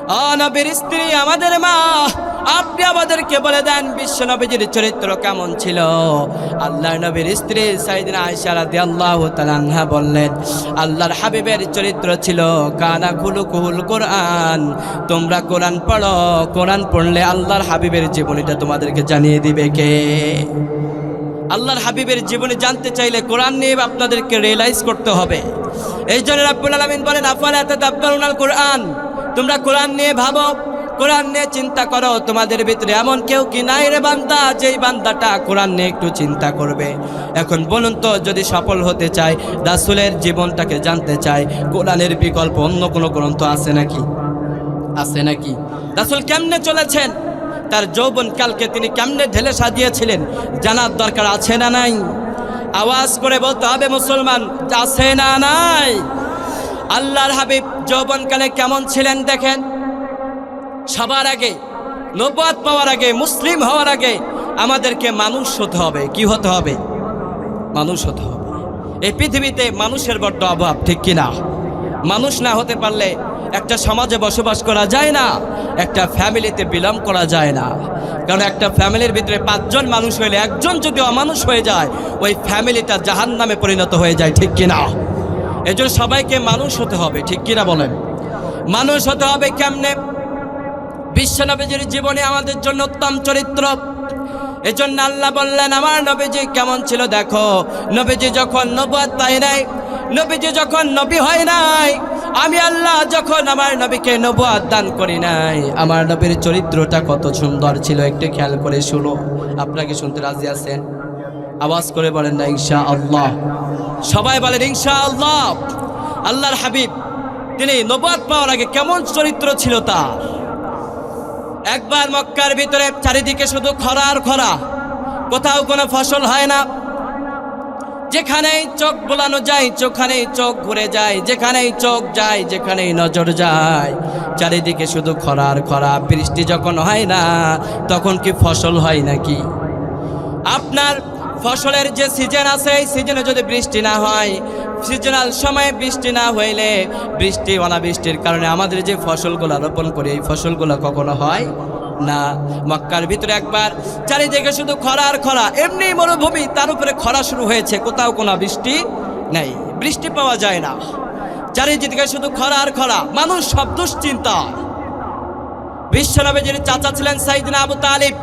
নবীর স্ত্রী, আমাদের মা, আপনি আমাদেরকে বলে দেন বিশ্ব নবীজির চরিত্র কেমন ছিল। আল্লাহর নবীর স্ত্রী সাইয়েদনা আয়েশা রাদিয়াল্লাহু তাআলা আনহা বললেন, আল্লাহর হাবিবের চরিত্র ছিল কানা খুলুকুল কোরআন। তোমরা কোরআন পড়ো, কোরআন পড়লে আল্লাহর হাবিবের জীবনীটা তোমাদেরকে জানিয়ে দিবে কে? আল্লাহর হাবিবের জীবনী জানতে চাইলে কোরআন নিয়ে আপনাদেরকে রিয়েলাইজ করতে হবে। এই জন্য রাব্বুল আলামিন বলেন, আফালা তাদাব্বারুনাল কোরআন, তোমরা কোরআন নিয়ে ভাবো, কোরআন নিয়ে চিন্তা করো। তোমাদের ভিতরে এমন কেউ কি নাই রে বান্দা, যেই বান্দাটা কোরআন নিয়ে একটু চিন্তা করবে? এখন বলুন তো, যদি সফল হতে চায়, রাসূলের জীবনটাকে জানতে চায়, কোরআনের বিকল্প অন্য কোনো গ্রন্থ আছে নাকি? আছে নাকি? রাসূল কেমনে চলেছেন, তার যৌবনকালকে তিনি কেমনে ঢেলে সাজিয়েছিলেন, জানার দরকার আছে না নাই? আওয়াজ করে বলতে হবে মুসলমান, আছে না নাই? আল্লাহর হাবিব যৌবনকালে কেমন ছিলেন দেখেন। সবার আগে, নবুয়ত পাওয়ার আগে, মুসলিম হওয়ার আগে আমাদেরকে মানুষ হতে হবে। কি হতে হবে? মানুষ হতে হবে। এই পৃথিবীতে মানুষের বড্ড অভাব, ঠিক কিনা? মানুষ না হতে পারলে একটা সমাজে বসবাস করা যায় না, একটা ফ্যামিলিতে বিলং করা যায় না। কারণ একটা ফ্যামিলির ভিতরে 5 জন মানুষ হইলে একজন যদি অমানুষ হয়ে যায়, ওই ফ্যামিলিটা জাহান্নামে পরিণত হয়ে যায়, ঠিক কিনা? এজন্য সবাইকে মানুষ হতে হবে, ঠিক কিনা বলেন? মানুষ হতে হবে কেমনে? বিশ্বনবীজির জীবনে আমাদের জন্য উত্তম চরিত্র। এজন্য আল্লাহ বললেন, আমার নবীজি কেমন ছিল দেখো। নবীজি যখন নবুয়ত পায় নাই, নবীজি যখন নবী হয় নাই, আমি আল্লাহ যখন আমার নবীকে নবুয়ত দান করি নাই, আমার নবীর চরিত্রটা কত সুন্দর ছিল একটু খেয়াল করে শুনো। আপনারা কি শুনতে রাজি আছেন? আওয়াজ করে বলেন না ইনশাআল্লাহ। সবাই বলেন ইনশাআল্লাহ। আল্লাহর হাবিব তিনি নবুয়ত পাওয়ার আগে কেমন চরিত্র ছিল তার। একবার মক্কার ভিতরে চারিদিকে শুধু খরা আর খরা, কোথাও কোনো ফসল হয় না। যেখানেই চোখ বোলানো যায়, যেখানেই চোখ ঘুরে যায়, যেখানেই চোখ যায়, যেখানেই নজর যায়, চারিদিকে শুধু খরা আর খরা। বৃষ্টি যখন হয় না, তখন কি ফসল হয় নাকি? আপনার ফসলের যে সিজন আছে, এই সিজনে যদি বৃষ্টি না হয়, সিজনাল সময়ে বৃষ্টি না হইলে, বৃষ্টি অনাবৃষ্টির কারণে আমাদের যে ফসলগুলো রোপণ করি, এই ফসলগুলো কখনো হয় না। মক্কার ভিতরে একবার চারিদিকে শুধু খরা আর খরা, এমনি মরুভূমি, তার উপরে খরা শুরু হয়েছে, কোথাও কোনো বৃষ্টি নেই, বৃষ্টি পাওয়া যায় না, চারিদিকে শুধু খরা আর খরা। মানুষ সব দুশ্চিন্তা। বিশ্বনবীর চাচা ছিলেন সাইয়েদনা আবু তালিব,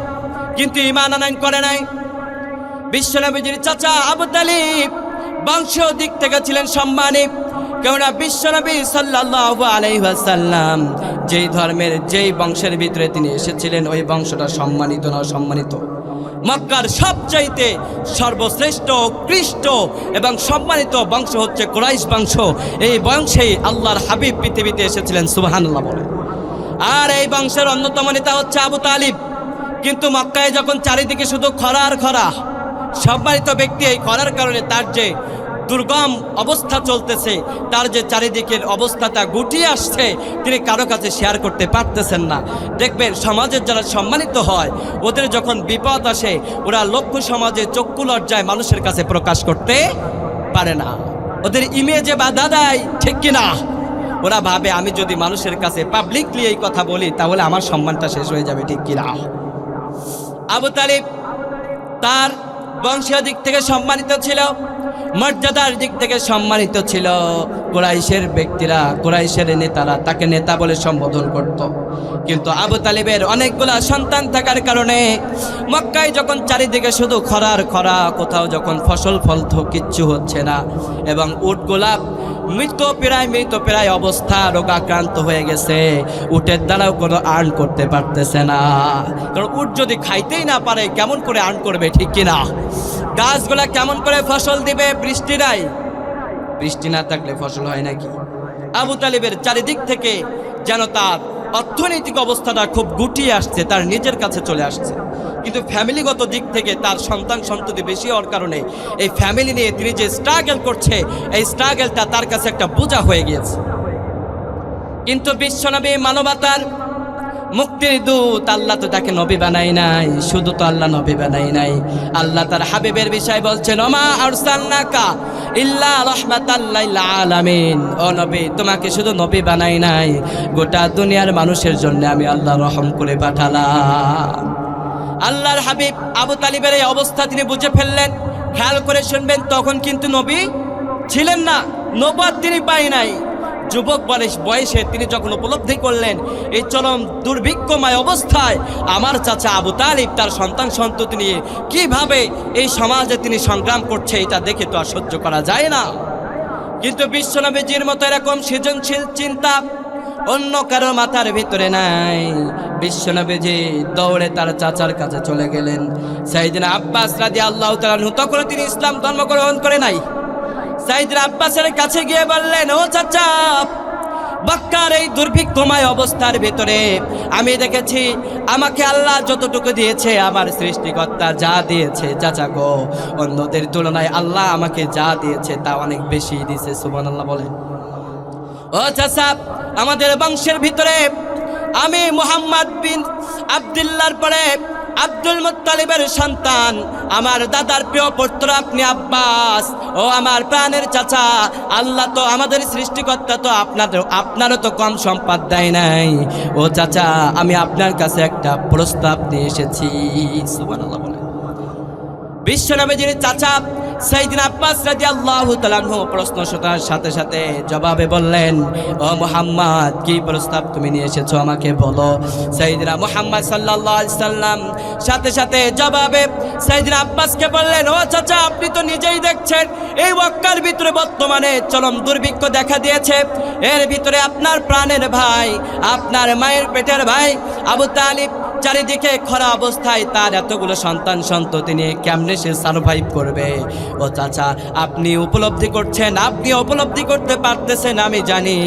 কিন্তু ঈমান আনয়ন করে নাই। বিশ্বনবীর চাচা আবু তালিব বংশীয় দিক থেকে ছিলেন সম্মানী, কেননা বিশ্বনবী সাল্লাল্লাহু আলাইহি ওয়াসাল্লাম যেই ধর্মের, যেই বংশের ভিতরে তিনি এসেছিলেন, ওই বংশটা সম্মানিত না অসম্মানিত? মক্কার সবচাইতে সর্বশ্রেষ্ঠ, উৎকৃষ্ট এবং সম্মানিত বংশ হচ্ছে কুরাইশ বংশ। এই বংশেই আল্লাহর হাবিব পৃথিবীতে এসেছিলেন, সুবহানাল্লাহ বলে। আর এই বংশের অন্যতম নেতা হচ্ছে আবু তালিব। কিন্তু মক্কায় যখন চারিদিকে শুধু খরা আর খরা, সম্মানিত ব্যক্তি এই খরার কারণে তার যে দুর্গম অবস্থা চলতেছে, তার যে চারিদিকের অবস্থাটা গুটিয়ে আসছে, তিনি কারো কাছে শেয়ার করতে পারতেছেন না। দেখবেন সমাজের যারা সম্মানিত হয়, ওদের যখন বিপদ আসে, ওরা লক্ষ্য সমাজে চক্ষু লজ্জায় মানুষের কাছে প্রকাশ করতে পারে না, ওদের ইমেজে বাধা দেয়, ঠিক কিনা? ওরা ভাবে আমি যদি মানুষের কাছে পাবলিকলি এই কথা বলি, তাহলে আমার সম্মানটা শেষ হয়ে যাবে, ঠিক কিনা? আবু তালিব তার বংশীয় দিক থেকে সম্মানিত ছিল, মর্যাদার দিক থেকে সম্মানিত ছিল। কুরাইশের ব্যক্তিরা, কুরাইশের নেতারা তাকে নেতা বলে সম্বোধন করত। কিন্তু আবু তালিবের অনেকগুলা সন্তান থাকার কারণে মক্কায় যখন চারিদিকে শুধু খরার খরা, কোথাও যখন ফসল ফলতো কিচ্ছু হচ্ছে না, এবং উটগুলা মৃতপ্রায় অবস্থা, রোগাক্রান্ত হয়ে গেছে, উটের দ্বারাও কোনো আর্ন করতে পারতেছে না। কারণ উট যদি খাইতেই না পারে, কেমন করে আর্ন করবে, ঠিক কিনা? গাছগুলা কেমন করে ফসল দিবে? বৃষ্টি নাই, বৃষ্টি না থাকলে ফসল হয় নাকি? আবু তালিবের চারিদিক থেকে যেন তার অর্থনৈতিক অবস্থাটা খুব গুটিয়ে আসছে, তার নিজের কাছে চলে আসছে। কিন্তু ফ্যামিলিগত দিক থেকে তার সন্তান সন্ততি বেশি হওয়ার কারণে এই ফ্যামিলি নিয়ে তিনি যে স্ট্রাগল করছে, এই স্ট্রাগলটা তার কাছে একটা বোঝা হয়ে গিয়েছে। কিন্তু বিশ্বনবী মানবতার মুক্তির দূত, আল্লাহ তো তাকে নবী বানাই নাই, শুধু তো আল্লাহ নবী বানাই নাই, আল্লাহ তার হাবিবের বিষয় বলছেন, ওমা আরসালনাকা ইল্লা রাহমাতাল লিল আলামিন। ও নবী, তোমাকে শুধু নবী বানাই নাই, গোটা দুনিয়ার মানুষের জন্য আমি আল্লাহ রহম করে পাঠালাম। আল্লাহর হাবিব আবু তালিবের এই অবস্থা তিনি বুঝে ফেললেন। খেয়াল করে শুনবেন, তখন কিন্তু নবী ছিলেন না, নবুয়ত তিনি পাই নাই। যুবক বয়সে তিনি যখন উপলব্ধি করলেন এই চরম দুর্ভিক্ষময় অবস্থায় আমার চাচা আবু তালিব তার সন্তান সন্ততি নিয়ে কিভাবে এই সমাজে তিনি সংগ্রাম করছে, এটা দেখে তো আর সহ্য করা যায় না। কিন্তু বিশ্বনবীজির মতো এরকম সৃজনশীল চিন্তা অন্য কারো মাথার ভিতরে নাই। বিশ্বনবীজি দৌড়ে তার চাচার কাছে চলে গেলেন। সাইয়েদনা আব্বাস রাদিয়াল্লাহু তাআলা আনহু, তখন তিনি ইসলাম ধর্ম গ্রহণ করে নাই। সাইয়েদনা আব্বাসের কাছে গিয়ে বললেন, ও চাচা, মক্কার এই দুর্ভিক্ষময় অবস্থার ভিতরে আমি দেখেছি আমাকে আল্লাহ যতটুকু দিয়েছে, আমার সৃষ্টিকর্তা যা দিয়েছে, চাচা গো, অন্যদের তুলনায় আল্লাহ আমাকে যা দিয়েছে তা অনেক বেশি দিয়েছে। সুবহানাল্লাহ বলেন। ও চাচা, আমাদের বংশের ভিতরে আমি মুহাম্মদ বিন আব্দুল্লাহর পরে আব্দুল মুত্তালিবের সন্তান, আমার দাদার প্রিয় পুত্র আপনি আব্বাস। ও আমার প্রাণের চাচা, আল্লাহ তো আমাদের সৃষ্টিকর্তা তো আপনারও তো কম সম্পদ দেয় নাই। ও চাচা, আমি আপনার কাছে একটা প্রস্তাব নিয়ে এসেছি। সুবহানাল্লাহ বলেন। বিশ্বনবীজির চাচা সাইয়েদনা আব্বাস রাদিয়াল্লাহু তাআলা আনহু প্রশ্ন শোনার সাথে সাথে জবাবে বললেন, ও মুহাম্মদ, কি প্রস্তাব তুমি নিয়ে এসেছো আমাকে বলো। সাইয়েদনা মুহাম্মদ সাল্লাল্লাহু আলাইহি সাল্লাম সাথে সাথে জবাবে সাইয়েদনা আব্বাসকে বললেন, ও চাচা, আপনি তো নিজেই দেখছেন এই মক্কার ভিতরে বর্তমানে চরম দুর্ভিক্ষ দেখা দিয়েছে। এর ভিতরে আপনার প্রাণের ভাই, আপনার মায়ের পেটের ভাই আবু তালিব চারিদিকে খরা অবস্থায়, তার এতগুলো সন্তান সন্ততি নিয়ে কেমনে সে সারভাইভ করবে। ও চাচা, আপনি উপলব্ধি করছেন, আপনি উপলব্ধি করতে পারতেছেন, আমি জানি।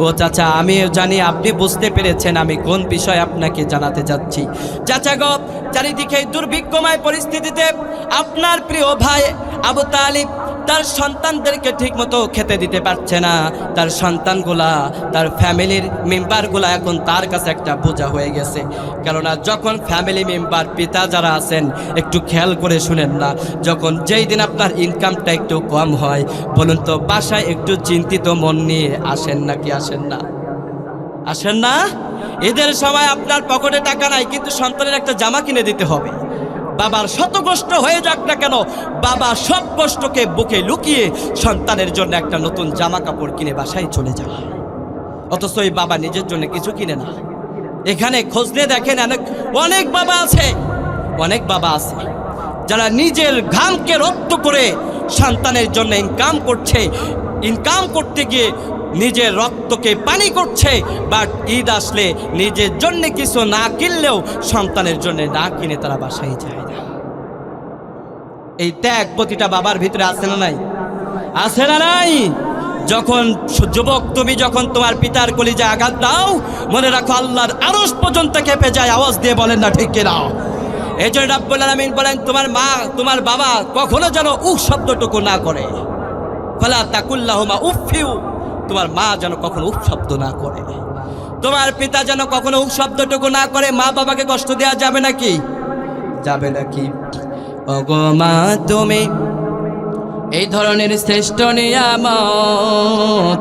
ও চাচা, আমিও জানি আপনি বুঝতে পেরেছেন আমি কোন বিষয় আপনাকে জানাতে যাচ্ছি। চাচা গো, চারিদিকে দুর্ভিক্ষময় পরিস্থিতিতে আপনার প্রিয় ভাই আবু তালিব তার সন্তানদেরকে ঠিকমতো খেতে দিতে পারছে না। তার সন্তানগুলা, তার ফ্যামিলির মেম্বারগুলা এখন তার কাছে একটা বোঝা হয়ে গেছে। কেননা যখন ফ্যামিলি মেম্বার, পিতা যারা আছেন, একটু খেয়াল করে শুনেন না, যখন যেই দিন আপনার ইনকামটা একটু কম হয়, বলুন তো বাসায় একটু চিন্তিত মন নিয়ে আসেন নাকি আসেন না? আসেন না? ঈদের সময় আপনার পকেটে টাকা নাই, কিন্তু সন্তানের একটা জামা কিনে দিতে হবে। বাবার শত কষ্ট হয়ে যাক না কেন, বাবা সব কষ্টকে বুকে লুকিয়ে সন্তানের জন্য একটা নতুন জামা কাপড় কিনে বাসায় চলে যায়। অথচ এই বাবা নিজের জন্য কিছু কিনে না। এখানে খোঁজ নিয়ে দেখেন, অনেক বাবা আছে, অনেক বাবা আছে যারা নিজের ঘামকে রক্ত করে সন্তানের জন্য ইনকাম করছে। ইনকাম করতে গিয়ে নিজের রক্তকে পানি করছে, বাট ঈদ আসলে নিজের জন্য কিছু না কিনলেও সন্তানের জন্য না কিনে তারা বাসায় যায় না। এই ত্যাগ প্রতিটা বাবার ভিতরে আছে না নাই? আছে না নাই? যখন যুবক তুমি যখন তোমার পিতার কলিজায় আঘাত দাও, মনে রাখো আল্লাহর আরশ পর্যন্ত কেঁপে যায়। আওয়াজ দিয়ে বলেন না ঠিক কিনা? এই জন্য রাব্বুল আলামিন বলেন, তোমার মা, তোমার বাবা কখনো যেন উফ শব্দটুকু না করে। ফালা তাকুল্লাহুমা উফিউ, তোমার মা যেন কখনো উফ শব্দ না করে, তোমার পিতা যেন কখনো উফ শব্দটুকু না করে। মা বাবাকে কষ্ট দেওয়া যাবে নাকি? যাবে নাকি? ওগো মা, তুমি এই ধরনের শ্রেষ্ঠ নিয়ামত,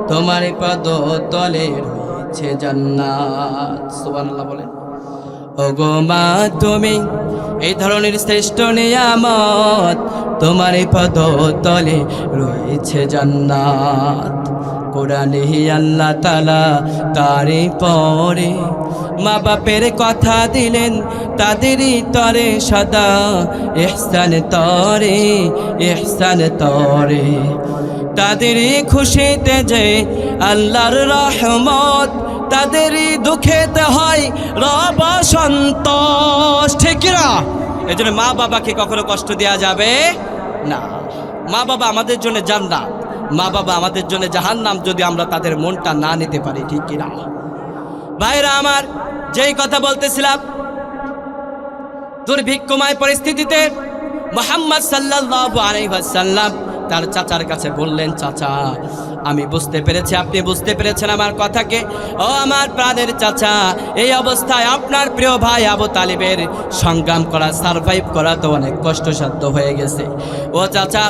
তোমার পদ তলে রয়েছে জান্নাত। সুবহানাল্লাহ বলেন। ওগো মা, তুমি এই ধরনের শ্রেষ্ঠ নিয়ামত, তোমার পদ তলে রয়েছে জান্নাত। কোরআনে আল্লাহ তাআলা তারে পরে মা বাপের কথা দিলেন, তাদেরই তরে সদা ইহসান তরে, ইহসান তরে। তাদেরই খুশিতে যে আল্লাহর রহমত, তাদেরই দুঃখেতে হয় রব সন্তোষ। ঠিক না? এই জন্য মা বাবাকে কখনো কষ্ট দেওয়া যাবে না। মা বাবা আমাদের জন্য জান্নাত, মা বাবা আমাদের জন্য জাহান্নাম, যদি আমরা তাদের মনটা না নিতে পারি। ঠিক কিনা ভাইরা আমার? যেই কথা বলতেছিলাম, দুর্ভিক্ষময় পরিস্থিতিতে মুহাম্মদ সাল্লাল্লাহু আলাইহি ওয়াসাল্লাম তার চাচার কাছে বললেন, চাচা আমি বুঝতে পেরেছি, আপনি বুঝতে পেরেছেন আমার কথাকে। ও আমার প্রাণের চাচা, এই অবস্থায় আপনার প্রিয় ভাই আবু তালিবের সংগ্রাম করা, সারভাইভ করা তো অনেক কষ্টসাধ্য হয়ে গেছে। ও চাচা,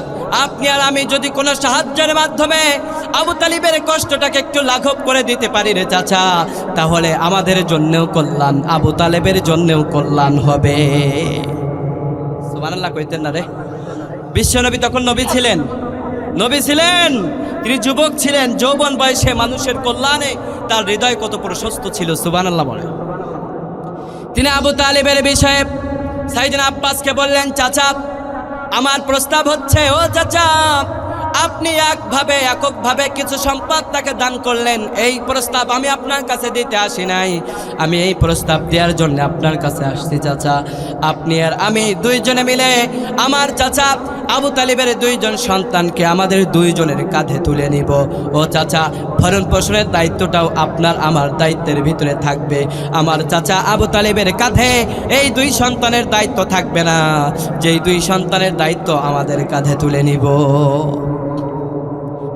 আপনি আর আমি যদি কোনো সাহায্যের মাধ্যমে আবু তালিবের কষ্টটাকে একটু লাঘব করে দিতে পারি রে চাচা, তাহলে আমাদের জন্যও কল্যাণ, আবু তালেবের জন্যও কল্যাণ হবে। সুবহানাল্লাহ কইতেন না রে? বিশ্বনবী তখন নবী ছিলেন, তিনি যুবক ছিলেন, যৌবন বয়সে মানুষের কল্যাণে তার হৃদয় কত প্রশস্ত ছিল। সুবহানাল্লাহ বলে। তিনি আবু তালেবের বিষয়ে সাইয়েদনা আব্বাসকে বললেন, চাচা আমার প্রস্তাব হচ্ছে, ও চাচা আপনি এককভাবে কিছু সম্পদ তাকে দান করলেন, এই প্রস্তাব আমি আপনার কাছে দিতে আসি নাই, আমি এই প্রস্তাব দেওয়ার জন্য আপনার কাছে আসছি। চাচা আপনি আর আমি দুইজনে মিলে আমার চাচা আবু তালিবের দুইজন সন্তানকে আমাদের দুইজনের কাঁধে তুলে নিব। ও চাচা, ভরণ পোষণের দায়িত্বটাও আপনার আমার দায়িত্বের ভিতরে থাকবে। আমার চাচা আবু তালিবের কাঁধে এই দুই সন্তানের দায়িত্ব থাকবে না, যেই দুই সন্তানের দায়িত্ব আমাদের কাঁধে তুলে নিব।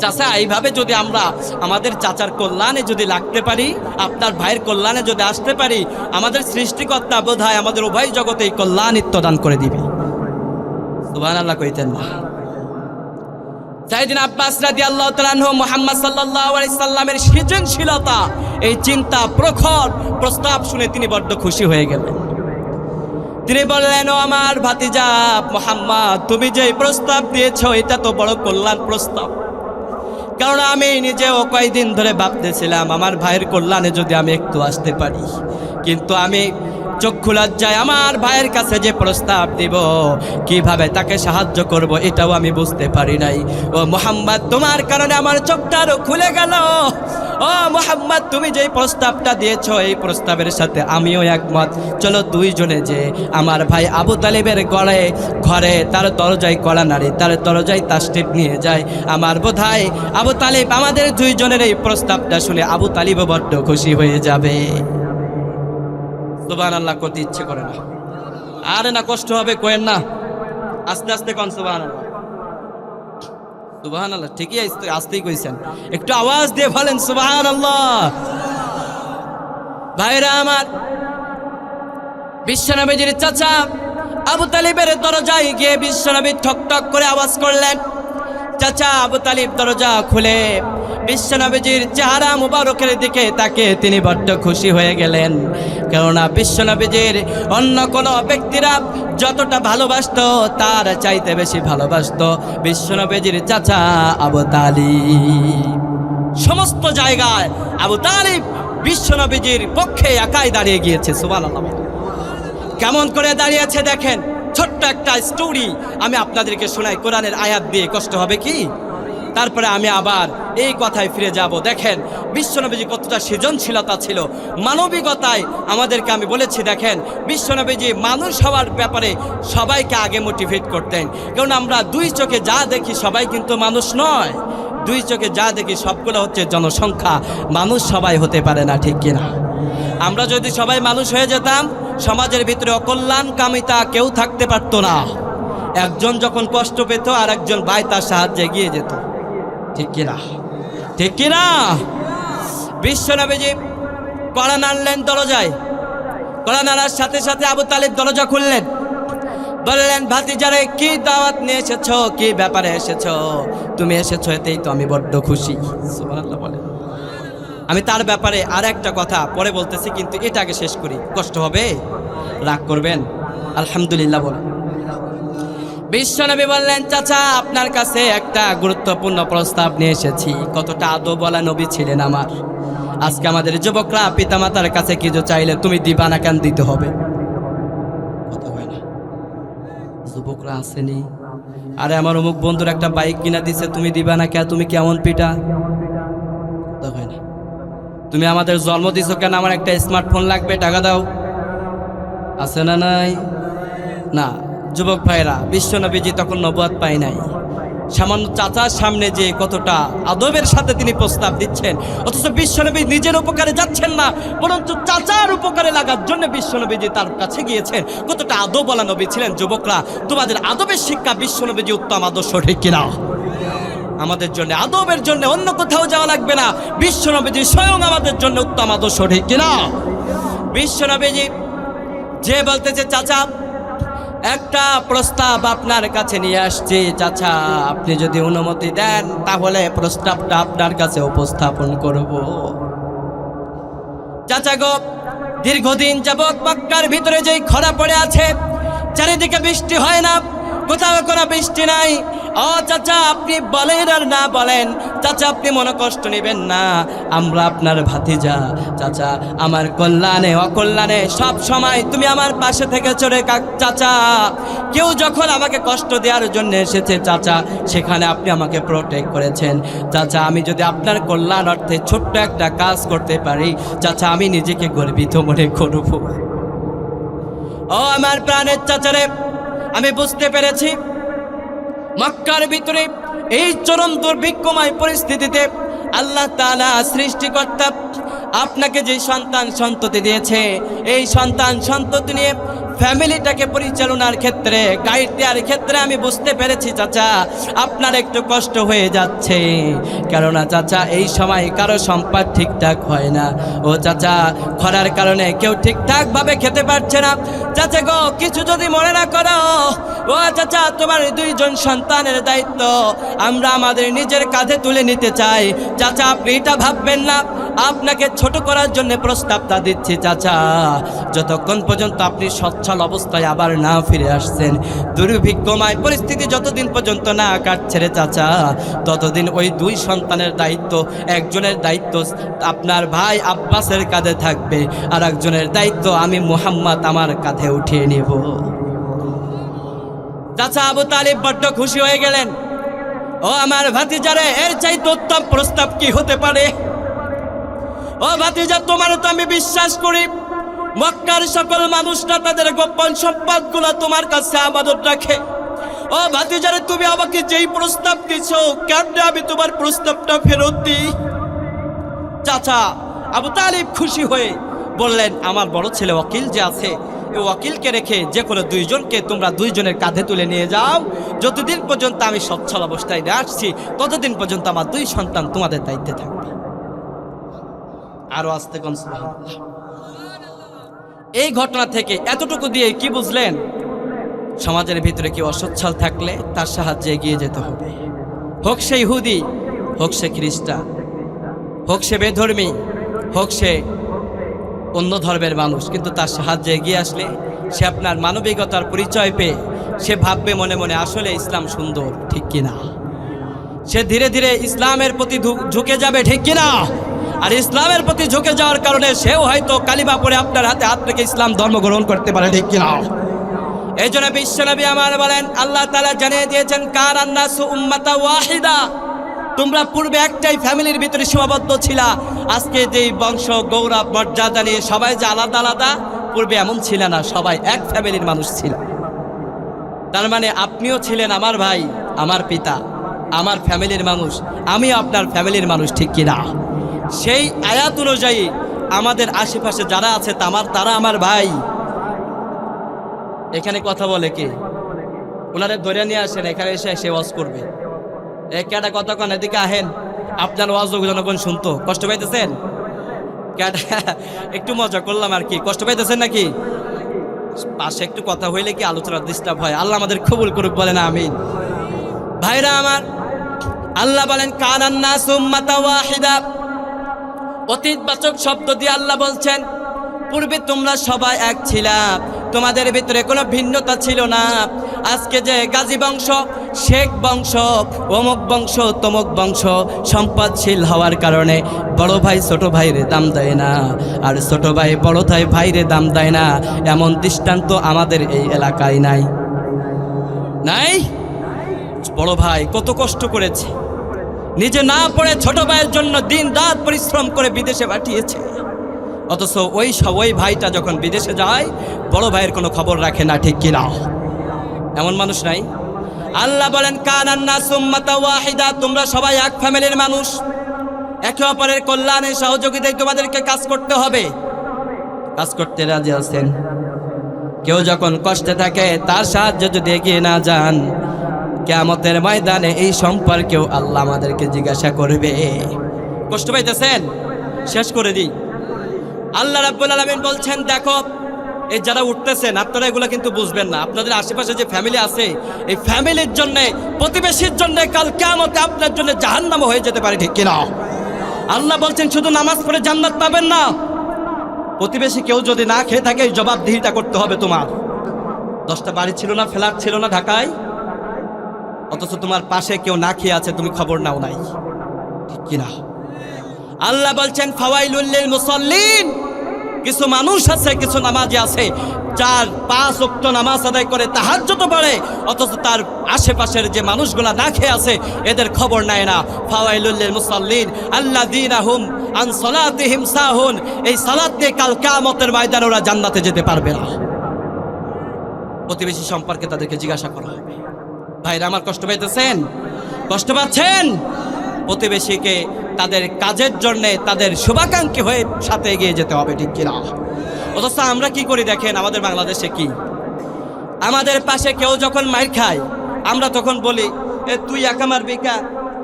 চাচা এইভাবে যদি আমরা আমাদের চাচার কল্যাণে যদি লাগতে পারি, আপনার ভাইয়ের কল্যাণে যদি আসতে পারি, আমাদের সৃষ্টিকর্তা বোধহয় আমাদের উভয় জগতে এই কল্যাণিত্ব দান করে দিবে। সুবহানাল্লাহ কইতেন না? সাইয়েদনা আব্বাস রাদিয়াল্লাহু তাআলা আনহু মুহাম্মদ সাল্লাল্লাহু আলাইহি সাল্লামের সৃজনশীলতা, এই চিন্তা, প্রখর প্রস্তাব শুনে তিনি বড্ড খুশি হয়ে গেলেন। তিনি বললেন, ও আমার ভাতিজা মুহাম্মদ, তুমি যে প্রস্তাব দিয়েছো এটা তো বড় কল্যাণ প্রস্তাব। কারণ আমি নিজেও কয়েকদিন ধরে ভাবতেছিলাম আমার ভাইয়ের কল্যাণে যদি আমি একটু আসতে পারি, কিন্তু আমি চক্ষু লজ্জায় আমার ভাইয়ের কাছে যে প্রস্তাব দিব, কিভাবে তাকে সাহায্য করব, এটাও আমি বুঝতে পারি নাই। ও মুহাম্মদ, তোমার কারণে আমার চোখটা আরো খুলে গেল। ও মুহাম্মদ, তুমি যেই প্রস্তাবটা দিয়েছো এই প্রস্তাবের সাথে আমিও একমত। চলো দুইজনে যে আমার ভাই আবু তালিবের ঘরে তার দরজায় কড়া নাড়ি, তার দরজায় তাসটিপ নিয়ে যায়। আমার বোধহয় আবু তালিব আমাদের দুইজনের এই প্রস্তাবটা শুনে আবু তালিবও বড্ড খুশি হয়ে যাবে। সুবহানাল্লাহ করতে ইচ্ছে করে না? আরে না, কষ্ট হবে, কোয়েন না, আস্তে আস্তে কোন। সুবহানাল্লাহ, সুবহানাল্লাহ, ঠিকই আস্তেই কইছেন, একটু আওয়াজ দিয়ে বলেন সুবহানাল্লাহ। ভাইরা আমার, বিশ্বনবীর চাচা আবু তালিবের দরজায় গিয়ে বিশ্বনবী ঠক ঠক করে আওয়াজ করলেন। চাচা আবু তালিব দরজা খুলে বিশ্বনবীর চেহারা মুবারকের দিকে তাকে তিনি বড্ড খুশি হয়ে গেলেন। কেননা বিশ্বনবীর অন্য কোনো ব্যক্তিরা যতটা ভালোবাসতো তার চাইতে বেশি ভালোবাসতো বিশ্বনবীর চাচা আবু তালিব। সমস্ত জায়গায় আবু তালিব বিশ্বনবীর পক্ষে একাই দাঁড়িয়ে গিয়েছে। সুবহানাল্লাহ, কেমন করে দাঁড়িয়েছে দেখেন। ছোট্ট একটা স্টোরি আমি আপনাদেরকে শোনাই, কোরআনের আয়াত দিয়ে। কষ্ট হবে কি? তারপরে আমি আবার এই কথায় ফিরে যাব। দেখেন বিশ্বনবীজি কতটা সৃজনশীলতা ছিল, মানবিকতায় আমাদেরকে আমি বলেছি। দেখেন বিশ্বনবীজি মানুষ হওয়ার ব্যাপারে সবাইকে আগে মোটিভেট করতেন। কারণ আমরা দুই চোখে যা দেখি সবাই কিন্তু মানুষ নয়, দুই চোখে যা দেখি সবগুলো হচ্ছে জনসংখ্যা, মানুষ সবাই হতে পারে না, ঠিক কিনা? আমরা যদি সবাই মানুষ হয়ে যেতাম, সমাজের ভিতরে অকল্যাণ কামিতা কেউ থাকতে পারতো না। একজন যখন কষ্ট পেত আর একজন ভাই তার সাহায্যে এগিয়ে যেত, ঠিক কিনা? ঠিক কিনা? বিশ্বনবীজি কড়া নাড়লেন দরজায়, কড়া নাড়ার সাথে সাথে আবু তালিব দরজা খুললেন। বললেন, ভাতিজারে কি দাওয়াত নিয়ে এসেছো, কি ব্যাপারে এসেছো? তুমি এসেছো এতেই তো আমি বড্ড খুশি। সুবহানাল্লাহ বলেন। আমি তার ব্যাপারে আর একটা কথা পরে বলতেছি, কিন্তু এটাকে শেষ করি, কষ্ট হবে, রাগ করবেন। আলহামদুলিল্লাহ বলেন। বিশ্বনবী বললেন, চাচা আপনার কাছে একটা গুরুত্বপূর্ণ প্রস্তাব নিয়ে এসেছি। কতটা আদবওয়ালা নবী ছিলেন আমার। আজকে আমাদের যুবকরা পিতামাতার কাছে কিছু চাইলে তুমি দিবা না কেন? দিতে হবে। কথা হয় না, যুবকরা আসেনি, আরে আমার অমুক বন্ধুর একটা বাইক কিনা দিছে, তুমি দিবা না কেন? তুমি কেমন পিতা? কথা হয় না। তুমি আমাদের জন্ম দিছো কেন? আমার একটা স্মার্টফোন লাগবে, টাকা দাও। আছে না? নাই না। যুবক ভাইরা, বিশ্বনবীজি তখন নবুয়ত পায় নাই। সামান্য চাচার সামনে যে কতটা আদবের সাথে তিনি প্রস্তাব দিচ্ছেন, অথচ বিশ্বনবী নিজের উপকারে যাচ্ছেন না, বরঞ্চ চাচার উপকারে লাগার জন্য বিশ্বনবীজি তার কাছে গিয়েছেন। কতটা আদবওয়ালা নবী ছিলেন। যুবকরা, তোমাদের আদবের শিক্ষা বিশ্বনবীজি উত্তম আদর্শ, ঠিক কিনা? আমাদের জন্য আদবের জন্য অন্য কোথাও যাওয়া লাগবে না। বিশ্বনবীজি স্বয়ং আমাদের জন্য উত্তম আদর্শ, ঠিক কিনা? বিশ্বনবীজি যে বলতেছে, চাচা একটা প্রস্তাব আপনার কাছে নিয়ে আসছি, চাচা আপনি যদি অনুমতি দেন তাহলে প্রস্তাবটা আপনার কাছে উপস্থাপন করব। চাচা গো, দীর্ঘদিন যাবৎ মক্কার ভিতরে যেই খরা পড়ে আছে, চারিদিকে বৃষ্টি হয় না, কোথাও কোনো বৃষ্টি নাই। ও চাচা, আপনি বলেন আর না বলেন, চাচা আপনি মনে কষ্ট নেবেন না, আমরা আপনার ভাতিজা। চাচা আমার কল্যাণে অকল্যাণে সব সময় তুমি আমার পাশে থেকে চলে চাচা। কেউ যখন আমাকে কষ্ট দেওয়ার জন্য এসেছে চাচা, সেখানে আপনি আমাকে প্রোটেক্ট করেছেন। চাচা আমি যদি আপনার কল্যাণ অর্থে ছোট্ট একটা কাজ করতে পারি, চাচা আমি নিজেকে গর্বিত মনে করব। ও আমার প্রাণের চাচারে, আমি বুঝতে পেরেছি মক্কার ভিতরে এই চরম দুর্ভিক্ষময় পরিস্থিতিতে আল্লাহ তাআলা সৃষ্টিকর্তা আপনাকে যে সন্তান সন্ততি দিয়েছে, এই সন্তান সন্ততি নিয়ে ফ্যামিলিটাকে পরিচালনার ক্ষেত্রে, গাইড দেওয়ার ক্ষেত্রে আমি বুঝতে পেরেছি চাচা আপনার একটু কষ্ট হয়ে যাচ্ছে। কেননা চাচা এই সময় কারো সম্পদ ঠিকঠাক হয় না। ও চাচা খরার কারণে কেউ ঠিকঠাকভাবে খেতে পারছে না। চাচা গো, কিছু যদি মনে না করো, ও চাচা তোমার 2 জন সন্তানের দায়িত্ব আমরা আমাদের নিজের কাঁধে তুলে নিতে চাই। চাচা আপনি এটা ভাববেন না আপনাকে ছোট করার জন্য প্রস্তাবটা দিচ্ছি চাচা। যতক্ষণ পর্যন্ত আপনি সচ্ছল অবস্থায় আবার না ফিরে আসছেন, দুর্ভিক্ষময় পরিস্থিতি যতদিন পর্যন্ত না কাটছে রে চাচা, ততদিন ওই 2 সন্তানের দায়িত্ব, একজনের দায়িত্ব আপনার ভাই আব্বাসের কাঁধে থাকবে, আর একজনের দায়িত্ব আমি মুহাম্মদ আমার কাঁধে উঠিয়ে নেব। চাচা আবু তালিব বড্ড খুশি হয়ে গেলেন। ও আমার ভাতিজারে, এর চাইতে উত্তম প্রস্তাব কি হতে পারে? ও ভাতিজা, তোমার তো আমি বিশ্বাস করি, মক্কার সকল মানুষরা তাদের গোপন সম্পদগুলো তোমার কাছে আমানত রাখে। ও ভাতিজারে, তুমি আমাকে যেই প্রস্তাব দিছো, কেমনে আমি তোমার প্রস্তাবটা ফেরত দিই? চাচা আবু তালিব খুশি হয়ে বললেন, আমার বড় ছেলে ওয়াকিল যে আছে, এই ওয়াকিলকে রেখে যে কোনো 2 জনকে তোমরা 2 জনের কাঁধে তুলে নিয়ে যাও। যতদিন পর্যন্ত আমি সচ্ছল অবস্থায় নিয়ে আসছি, ততদিন পর্যন্ত আমার 2 সন্তান তোমাদের দায়িত্বে থাকবে। আরো আস্তে কোন সুবহানাল্লাহ। এই ঘটনা থেকে এতটুকু দিয়ে কি বুঝলেন? সমাজের ভিতরে কেউ অসচ্ছল থাকলে তার সাহায্যে এগিয়ে যেতে হবে। হোক সে ইহুদি, হোক সে খ্রিস্টান, হোক সে বেধর্মী, হোক সে অন্য ধর্মের মানুষ, কিন্তু তার সাহায্যে এগিয়ে আসলে সে আপনার মানবিকতার পরিচয় পেয়ে সে ভাববে মনে মনে আসলে ইসলাম সুন্দর, ঠিক কিনা? সে ধীরে ধীরে ইসলামের প্রতি ঝুঁকে যাবে, ঠিক কিনা? আর ইসলামের প্রতি ঝুঁকে যাওয়ার কারণে সেও হয়তো কালিমা পড়ে আপনার হাতে হাত রেখে ইসলাম ধর্ম গ্রহণ করতে পারে, ঠিক কিনা? এই জন্য বিশ্বনবী আমার বলেন, আল্লাহ তাআলা জানিয়ে দিয়েছেন, কানান নাসু উম্মাতা ওয়াহিদা, তোমরা পূর্বে একটাই ফ্যামিলির ভিতরে সীমাবদ্ধ ছিলা। আজকে যেই বংশ গৌরব মর্যাদা নিয়ে সবাই যে আলাদা আলাদা, পূর্বে এমন ছিল না, সবাই এক ফ্যামিলির মানুষ ছিল। তার মানে আপনিও ছিলেন আমার ভাই, আমার পিতা, আমার ফ্যামিলির মানুষ, আমি আপনার ফ্যামিলির মানুষ, ঠিক কিনা? সেই আয়াত অনুযায়ী আমাদের আশেপাশে যারা আছে তারা আমার ভাই। এখানে কথা বলে কে? ওনারে ধরে নিয়ে আসেন, এখানে এসে ওয়াজ করবে। একটা কথা কন, এদিকে আহেন, আপনার ওয়াজ জনগণ শুনতো। কষ্ট পাইতেছেন? একটু মজা করলাম আর কি, কষ্ট পাইতেছেন নাকি? পাশে একটু কথা হইলে কি আলোচনা ডিস্টার্ব হয়? আল্লাহ আমাদের কবুল করুক, বলেন আমিন। ভাইরা আমার, আল্লাহ বলেন কানান নাসু উম্মাতান ওয়াহিদা, অতীতবাচক শব্দ দিয়ে আল্লাহ বলছেন পূর্বে তোমরা সবাই এক ছিলা, তোমাদের ভিতরে কোনো ভিন্নতা ছিল না। আজকে যে গাজী বংশ, শেখ বংশ, অমুক বংশ, তমুক বংশ সম্পদশীল হওয়ার কারণে বড় ভাই ছোট ভাইরে দাম দেয় না, আর ছোট ভাই বড় ভাইরে দাম দেয় না, এমন দৃষ্টান্ত আমাদের এই এলাকায় নাই। নাই? বড় ভাই কত কষ্ট করেছে, নিজে না পড়ে ছোট ভাইয়ের জন্য দিন রাত পরিশ্রম করে বিদেশে পাঠিয়েছে, অথচ ওই ভাইটা যখন বিদেশে যায় বড় ভাইয়ের কোনো খবর রাখে না, ঠিক কিনা? এমন মানুষ নাই? আল্লাহ বলেন কানান নাসু উম্মাতান ওয়াহিদা, তোমরা সবাই এক ফ্যামিলির মানুষ, একে অপরের কল্যাণে সহযোগিতায় তোমাদেরকে কাজ করতে হবে। কাজ করতে রাজি আছেন? কেউ যখন কষ্টে থাকে তার সাহায্য যদি এগিয়ে না যান, কিয়ামতের ময়দানে এই সম্পর্কেও আল্লাহ আমাদেরকে জিজ্ঞাসা করবে। কষ্ট পাইতেছেন? শেষ করে দিই। আল্লাহ রাব্বুল আলামিন বলছেন, দেখো এই যারা উঠতেছেন আপনারা এগুলো কিন্তু বুঝবেন না। আপনাদের আশেপাশে যে ফ্যামিলি আছে, এই ফ্যামিলির জন্য, প্রতিবেশীর জন্য কাল কিয়ামতে আপনার জন্য জাহান্নাম হয়ে যেতে পারে, ঠিক কিনা? আল্লাহ বলছেন শুধু নামাজ পড়ে জান্নাত পাবেন না, প্রতিবেশী কেউ যদি না খেয়ে থাকে জবাবদিহিতা করতে হবে তোমার। 10টা বাড়ি ছিল না, ফ্ল্যাট ছিল না ঢাকায়, অথচ তোমার পাশে কেউ না খেয়ে আছে, তুমি খবর নাও নাই, ঠিক কিনা? আল্লাহ বলছেন ফাওয়াইলুল লিল মুসাল্লিন, কিছু মানুষ আছে, কিছু নামাজি আছে, 4-5 ওয়াক্ত নামাজ আদায় করে, তাহাজ্জুদ পড়ে, অথচ তার আশেপাশের যে মানুষগুলা না খেয়ে আছে এদের খবর নেয় না। ফাওয়াইলুল লিল মুসাল্লিন আল্লাযীনা হুম আন সালাতিহিম সাহুন, এই সালাত দিয়ে কাল কিয়ামতের ময়দানে ওরা জান্নাতে যেতে পারবে না। প্রতিবেশী সম্পর্কে তাদেরকে জিজ্ঞাসা করা হবে। ভাইরা আমার, কষ্ট পাইতেছেন? কষ্ট পাচ্ছেন? প্রতিবেশীকে তাদের কাজের জন্যে, তাদের শুভাকাঙ্ক্ষী হয়ে সাথে এগিয়ে যেতে হবে, ঠিক কিনা? অথচ আমরা কি করি দেখেন, আমাদের বাংলাদেশে কি, আমাদের পাশে কেউ যখন মাইর খায় আমরা তখন বলি, তুই একা মারবি কা,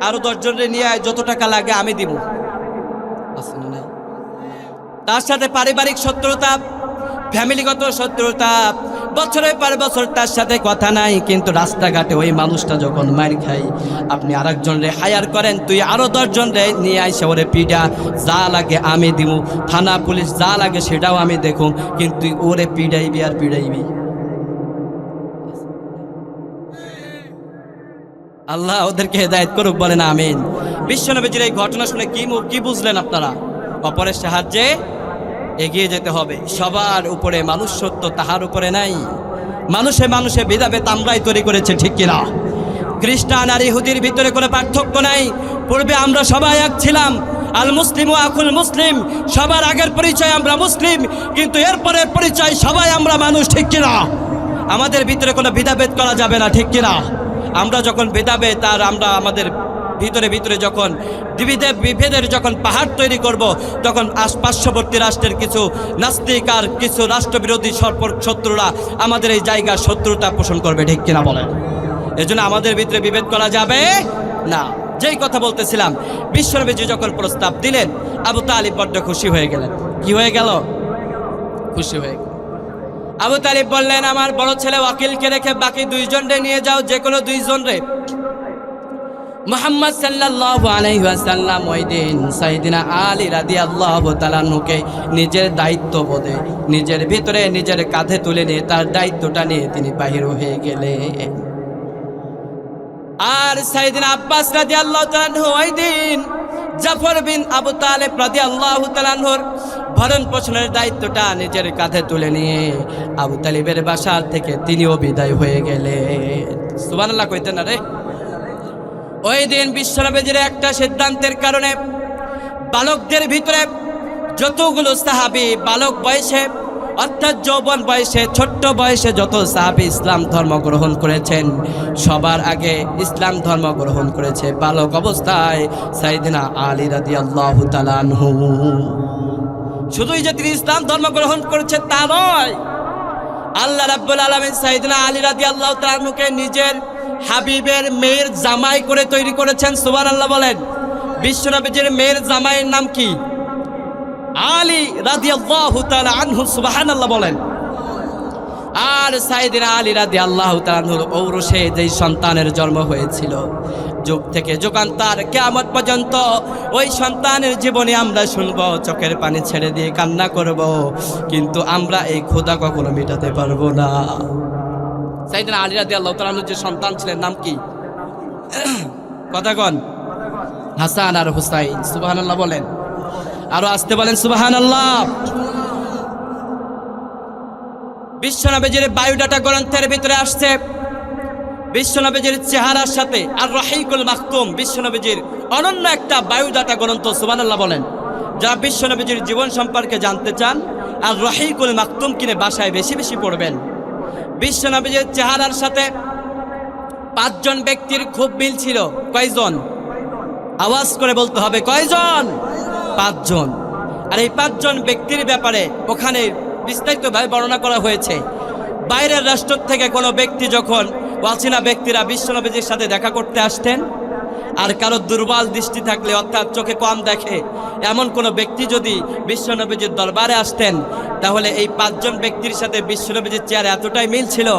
আরো 10 জনের নিয়ে আয়, যত টাকা লাগে আমি দিব। তার সাথে পারিবারিক শত্রুতা, ফ্যামিলিগত শত্রুতা, বছরের পর বছর তার সাথে কথা নাই, কিন্তু রাস্তাঘাটে ওই মানুষটা যখন মার খাই, আপনি আরেকজনরে হায়ার করেন, তুই আরো 10 জনরে নিয়ে আইসে ওরে পিডা, যা লাগে আমি দিব, থানা পুলিশ যা লাগে সেটাও আমি দেখুন, কিন্তু তুই ওরে পিডাইবি আর পিডাইবি। আল্লাহ ওদেরকে হেদায়েত করুক, বলেন আমিন। বিশ্বনবীজির এই ঘটনা শুনে কি বুঝলেন আপনারা? অপরের সাহায্যে এগিয়ে যেতে হবে। সবার উপরে মানুষত্ব তাহার উপরে নাই। মানুষে মানুষে ভেদাভেদ আমরাই তৈরি করেছে, ঠিক কিনা? খ্রিস্টান আর ইহুদির ভিতরে কোনো পার্থক্য নাই। পূর্বে আমরা সবাই এক ছিলাম, আল মুসলিম ও আকুল মুসলিম, সবার আগের পরিচয় আমরা মুসলিম, কিন্তু এরপরের পরিচয় সবাই আমরা মানুষ, ঠিক কিনা? আমাদের ভিতরে কোনো ভেদাভেদ করা যাবে না, ঠিক কিনা? আমরা যখন ভেদাভেদ আর আমরা আমাদের ভিতরে যখন বিভেদের যখন পাহাড় তৈরি করব, তখন পার্শ্ববর্তী রাষ্ট্রের কিছু নাস্তিক আর কিছু রাষ্ট্রবিরোধী শত্রুরা আমাদের এই জায়গার শত্রুতা পোষণ করবে, ঠিক কিনা বলেন? এজন্য আমাদের ভিতরে বিভেদ করা যাবে না। যেই কথা বলতেছিলাম, বিশ্বনবীজি যখন প্রস্তাব দিলেন, আবু তালিব বড্ড খুশি হয়ে গেলেন। কি হয়ে গেল? খুশি হয়ে গেল। আবু তালিব বললেন, আমার বড় ছেলে ওয়াকিলকে রেখে বাকি 2 জনরে নিয়ে যাও, যে কোনো 2 জনরে। মুহাম্মদ সাল্লাল্লাহু আলাইহি ওয়াসাল্লাম ওই দিন সাইয়েদিনা আলী রাদিয়াল্লাহু তাআলা আনহুকে নিজের দায়িত্ববোধে নিজের ভিতরে নিজের কাঁধে তুলে নিয়ে তার দায়িত্বটা নিয়ে তিনি বাহির হয়ে গেলেন। আর সাইয়েদিনা আব্বাস রাদিয়াল্লাহু তাআলা আনহু ওই দিন জাফর বিন আবু তালেব রাদিয়াল্লাহু তাআলা আনহুর ভরণ পোষণের দায়িত্বটা নিজের কাঁধে তুলে নিয়ে আবু তালিবের বাসার থেকে তিনিও বিদায় হয়ে গেলেন। সুবহানাল্লাহ কইতেন না রে? ওই দিন বিশ্বনবীজির একটা সিদ্ধান্তের কারণে বালকদের ভিতরে যতগুলো সাহাবী বালক বয়সে, অর্থাৎ যৌবন বয়সে, ছোট্ট বয়সে যত সাহাবী ইসলাম ধর্ম গ্রহণ করেছেন, সবার আগে ইসলাম ধর্ম গ্রহণ করেছে বালক অবস্থায় সাইয়েদিনা আলী রাদিয়াল্লাহু তাআলা আনহু। শুধুই যে তিনি ইসলাম ধর্ম গ্রহণ করেছে তা নয়, আল্লাহ রাব্বুল আলামিন সাইয়েদিনা আলী রাদিয়াল্লাহু তাআলা আনহুকে নিজের হাবিবের মেয়ের জামাই করে তৈরি করেছেন। সুবহানাল্লাহ বলেন। বিশ্বনবীজির মেয়ের জামাইয়ের নাম কি? আলী রাদিয়াল্লাহু তাআলা আনহু। সুবহানাল্লাহ বলেন। আর সাইয়েদিনা আলী রাদিয়াল্লাহু তাআলা আনহুর ঔরসে যেই সন্তানের জন্ম হয়েছিল, যুগ থেকে যুগান্তর কিয়ামত পর্যন্ত ওই সন্তানের জীবনে আমরা শুনবো, চোখের পানি ছেড়ে দিয়ে কান্না করব, কিন্তু আমরা এই ক্ষুধা কখনো মেটাতে পারবো না। সাইয়েদিনা আলী রাদিয়াল্লাহু তাআলা আনহুর যে সন্তান ছিলেন নাম কি? কথা কন। হাসান আর হুসাইন। সুবহানাল্লাহ বলেন। আরো আসতে বলেন সুবহানাল্লাহ। বিশ্বনবীজির বায়োডাটা গ্রন্থের ভিতরে আসছে, বিশ্বনবীজির চেহারার সাথে আর রহিকুল মাকতুম, বিশ্বনবীজির অনন্য একটা বায়োডাটা গ্রন্থ। সুবহানাল্লাহ বলেন। যারা বিশ্বনবীজির জীবন সম্পর্কে জানতে চান, আর রহিকুল মাকতুম কিনে বাসায় বেশি বেশি পড়বেন। বিশ্বনবীজির চেহারার সাথে 5 জন ব্যক্তির খুব মিল ছিল। কয়জন? আওয়াজ করে বলতে হবে, কয়জন? 5 জন। আর এই 5 জন ব্যক্তির ব্যাপারে ওখানে বিস্তারিতভাবে বর্ণনা করা হয়েছে। বাইরের রাষ্ট্র থেকে কোনো ব্যক্তি যখন অচেনা ব্যক্তিরা বিশ্বনবীজির সাথে দেখা করতে আসতেন। আর কারো দুর্বল দৃষ্টি থাকলে, অর্থাৎ চোখে কম দেখে, এমন কোনো ব্যক্তি যদি বিশ্বনবীজির দরবারে আসতেন, তাহলে এই 5 জন ব্যক্তির সাথে বিশ্বনবীজির চেহারা এতটাই মিল ছিল,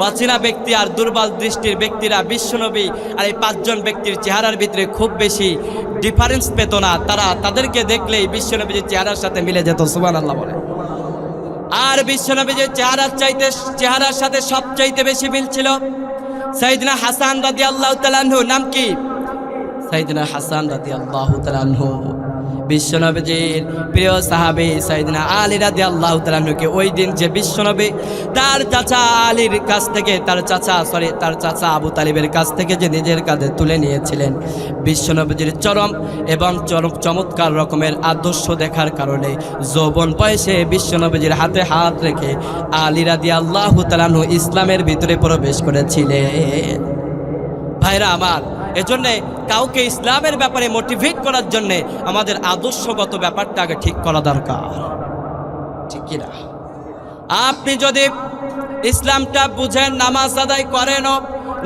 অচেনা ব্যক্তি আর দুর্বল দৃষ্টির ব্যক্তিরা বিশ্বনবী আর এই 5 জন ব্যক্তির চেহারার ভিতরে খুব বেশি ডিফারেন্স পেত না। তাদেরকে দেখলেই বিশ্বনবীজির চেহারার সাথে মিলে যেত। সুবহানাল্লাহ বলে। আর বিশ্বনবীজির চেহারার সাথে সবচাইতে বেশি মিল ছিল সাইয়েদনা হাসান রাদিয়াল্লাহু তাআলা আনহু। নাম কি? সাইয়েদনা হাসান রাদিয়াল্লাহু তাআলা আনহু বিশ্বনবীজির প্রিয় সাহাবী সাইয়েদনা আলী রাদিয়াল্লাহু তাআলা আনহুকে ওই দিন যে বিশ্বনবী তার চাচা আলীর কাছ থেকে তার চাচা আবু তালিবের কাছ থেকে যে নিজের কাঁধে তুলে নিয়েছিলেন, বিশ্বনবীজির চরম চমৎকার রকমের আদর্শ দেখার কারণে যৌবন বয়সে বিশ্বনবীজির হাতে হাত রেখে আলী রাদিয়াল্লাহু তাআলা আনহু ইসলামের ভিতরে প্রবেশ করেছিলেন। ভাইরা আমার, এজন্যে কাউকে ইসলামের ব্যাপারে মোটিভেট করার জন্যে আমাদের আদর্শগত ব্যাপারটা আগে ঠিক করা দরকার, ঠিক কিনা? আপনি যদি ইসলামটা বুঝেন, নামাজ আদায় করেন,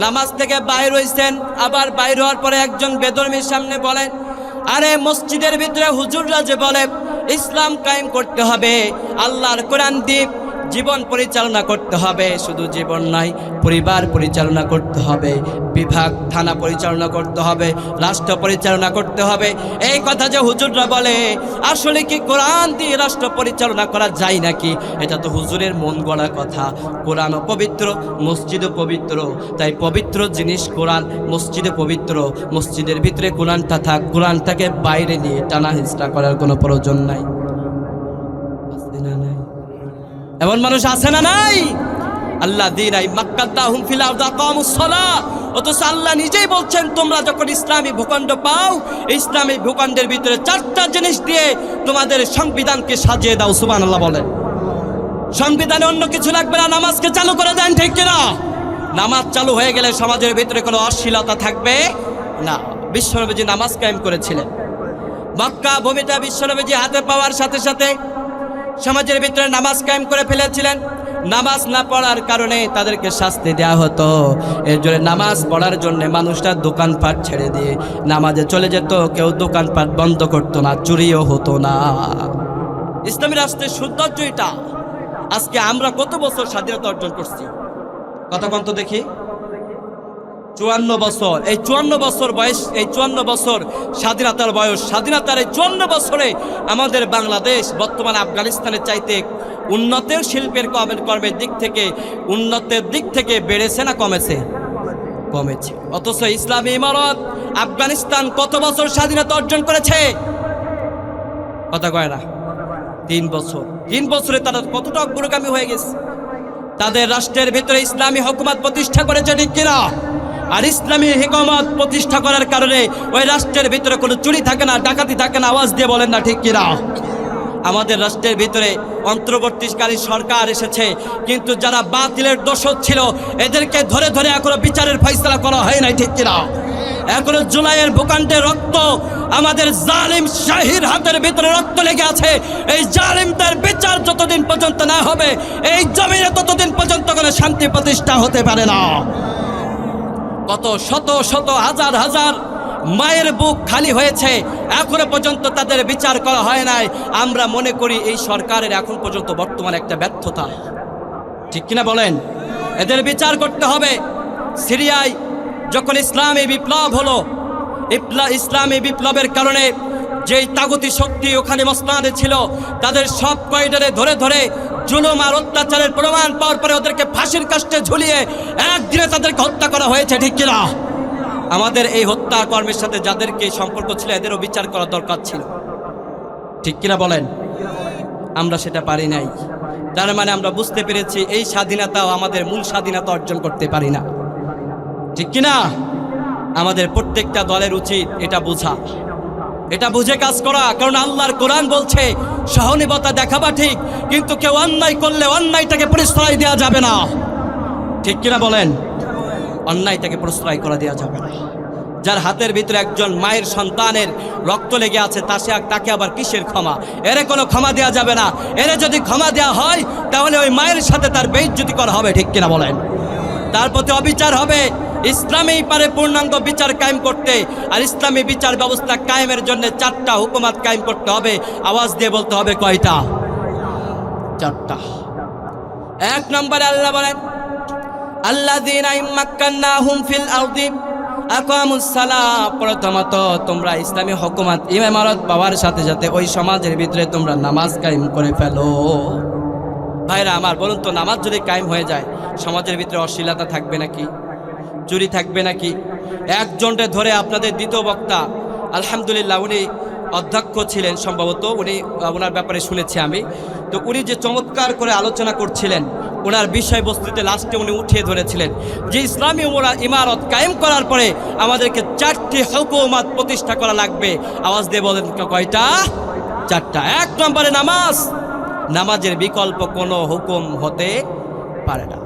নামাজ থেকে বাইর হইছেন, আবার বাইর হওয়ার পরে একজন বেদরমির সামনে বলেন, আরে মসজিদের ভিতরে হুজুররা যে বলে ইসলাম কায়েম করতে হবে, আল্লাহর কোরআন দিয়ে জীবন পরিচালনা করতে হবে, শুধু জীবন নয়, পরিবার পরিচালনা করতে হবে, বিভাগ থানা পরিচালনা করতে হবে, রাষ্ট্র পরিচালনা করতে হবে, এই কথা যে হুজুররা বলে, আসলে কি কোরআন দিয়ে রাষ্ট্র পরিচালনা করা যায় নাকি? এটা তো হুজুরের মন গড়া কথা। কোরআনও পবিত্র, মসজিদও পবিত্র, তাই পবিত্র জিনিস কোরআন, মসজিদে পবিত্র, মসজিদের ভিতরে কোরআনটা থাক, কোরআনটাকে বাইরে নিয়ে টানা হিচড়া করার কোনো প্রয়োজন নাই। এমন মানুষ আছে না নাই? আল্লাহ দিনাই মাক্কাতাহুম ফিল আরদি আকামুস সালাহ। অথচ আল্লাহ নিজেই বলছেন, তোমরা যখন ইসলামী ভূখণ্ড পাও, ইসলামী ভূখণ্ডের ভিতরে 4টা জিনিস দিয়ে তোমাদের সংবিধানকে সাজিয়ে দাও। সুবহানাল্লাহ বলেন। সংবিধানে অন্য কিছু লাগবে না, নামাজকে চালু করে দেন, ঠিক কিনা? নামাজ চালু হয়ে গেলে সমাজের ভিতরে কোনো অশ্লীলতা থাকবে না। বিশ্বনবীজি নামাজ কায়েম করেছিলেন। মক্কা ভূমিটা বিশ্বনবীজি হাতে পাওয়ার সাথে সাথে সমাজের ভিতরে নামাজ কায়েম করে ফেলেছিলেন। নামাজ না পড়ার কারণে তাদেরকে শাস্তি দেওয়া হতো। এর জন্য নামাজ পড়ার জন্য মানুষটা দোকানপাট ছেড়ে দিয়ে নামাজে চলে যেত। কেউ দোকানপাট বন্ধ করতো না, চুরিও হতো না। ইসলামী রাষ্ট্রের সৌন্দর্য এটা। আজকে আমরা কত বছর স্বাধীনতা অর্জন করছি? কথা বলতো তো দেখি। 54 বছর। এই 54 বছর বয়স, এই 54 বছর স্বাধীনতার বয়স, স্বাধীনতার এই 54 বছরে আমাদের বাংলাদেশ বর্তমানে আফগানিস্তানের চাইতে উন্নতের শিল্পের কর্মের দিক থেকে, উন্নতের দিক থেকে বেড়েছে না কমেছে? কমেছে। অথচ ইসলামী ইমারত আফগানিস্তান কত বছর স্বাধীনতা অর্জন করেছে? কথা কয় না? 3 বছর। 3 বছরে তারা কতটা অগ্রগামী হয়ে গেছে। তাদের রাষ্ট্রের ভিতরে ইসলামী হুকুমত প্রতিষ্ঠা করেছে, ঠিক কিনা? আর ইসলামী হুকুমত প্রতিষ্ঠা করার কারণে ওই রাষ্ট্রের ভিতরে কোনো চুরি থাকে না, ডাকাতি থাকে না। আওয়াজ দিয়ে বলেন না, ঠিক কিনা? আমাদের রাষ্ট্রের ভিতরে অন্তর্বর্তীকারী সরকার এসেছে, কিন্তু যারা বাতিলের দোষর ছিল এদেরকে ধরে ধরে এখনো বিচারের ফয়সালা করা হয় নাই, ঠিক কিনা? এখনো জুলাইয়ের ভূখণ্ডে রক্ত, আমাদের জালিম শাহীর হাতের ভিতরে রক্ত লেগে আছে। এই জালিমদের বিচার যতদিন পর্যন্ত না হবে, এই জমিনে ততদিন পর্যন্ত কোনো শান্তি প্রতিষ্ঠা হতে পারে না। কত শত শত হাজার হাজার মায়ের বুক খালি হয়েছে, এখনো পর্যন্ত তাদের বিচার করা হয় নাই। আমরা মনে করি এই সরকারের এখন পর্যন্ত বর্তমানে একটা ব্যর্থতা, ঠিক কিনা বলেন? এদের বিচার করতে হবে। সিরিয়ায় যখন ইসলামী বিপ্লব হলো, ইসলামী বিপ্লবের কারণে যেই তাগুতি শক্তি ওখানে মসনাদে ছিল, তাদের সব কয়েডারে ধরে ধরে জুলুম আর অত্যাচারের প্রমাণ পাওয়ার পরে ওদেরকে ফাঁসির কাস্টে ঝুলিয়ে একদিনে তাদেরকে হত্যা করা হয়েছে, ঠিক কিনা? আমাদের এই হত্যা কর্মের সাথে যাদেরকে সম্পর্ক ছিল এদেরও বিচার করা দরকার ছিল, ঠিক কিনা বলেন? আমরা সেটা পারি নাই। তার মানে আমরা বুঝতে পেরেছি এই স্বাধীনতাও আমাদের মূল স্বাধীনতা অর্জন করতে পারি না, ঠিক কিনা? আমাদের প্রত্যেকটা দলের উচিত এটা বোঝা, এটা বুঝে কাজ করা। কারণ আল্লাহর কোরআন বলছে সহনীয়তা দেখাবা ঠিক, কিন্তু কেউ অন্যায় করলে অন্যায়টাকে প্রশ্রয় দেওয়া যাবে না, ঠিক কিনা বলেন? অন্যায়টাকে প্রশ্রয় করা দেওয়া যাবে না। যার হাতের ভিতরে একজন মায়ের সন্তানের রক্ত লেগে আছে, তাকে আবার কিসের ক্ষমা? এরে কোনো ক্ষমা দেওয়া যাবে না। এরে যদি ক্ষমা দেওয়া হয় তাহলে ওই মায়ের সাথে তার বেইজ্জতি করা হবে, ঠিক কিনা বলেন? তার প্রতি অবিচার হবে। ইসলামেই পারে পূর্ণাঙ্গ বিচার কায়েম করতে। আর ইসলামী বিচার ব্যবস্থা কায়েমের জন্য 4টা হুকুমাত কায়েম করতে হবে। আওয়াজ দিয়ে বলতে হবে কয়টা? 4টা। 1 নম্বরে আল্লাহ বলেন, আল্লাযীনা ইম্মাক্কান্নাহুম ফিল আরদি আকামুস সালাহ। প্রথমত তোমরা ইসলামী হুকুমাত ইমারত পাওয়ার সাথে সাথে ওই সমাজের ভিতরে তোমরা নামাজ কায়েম করে ফেলো। ভাইরা আমার, বলুন তো, নামাজ যদি কায়েম হয়ে যায় সমাজের ভিতরে অশ্লীলতা থাকবে নাকি? চুরি থাকবে নাকি? একজনকে ধরে আপনাদের দ্বিতীয় বক্তা, আলহামদুলিল্লাহ, উনি অধ্যক্ষ ছিলেন সম্ভবত, ওনার ব্যাপারে শুনেছি আমি। তো উনি যে চমৎকার করে আলোচনা করছিলেন, ওনার বিষয়বস্তুতে লাস্টে উনি উঠিয়ে ধরেছিলেন যে ইসলামী ইমারত কায়েম করার পরে আমাদেরকে 4টি হুকুমাত প্রতিষ্ঠা করা লাগবে। আওয়াজ দিয়ে বলেন কয়টা? 4টা। 1 নম্বরে নামাজ। নামাজের বিকল্প কোনো হুকুম হতে পারে না।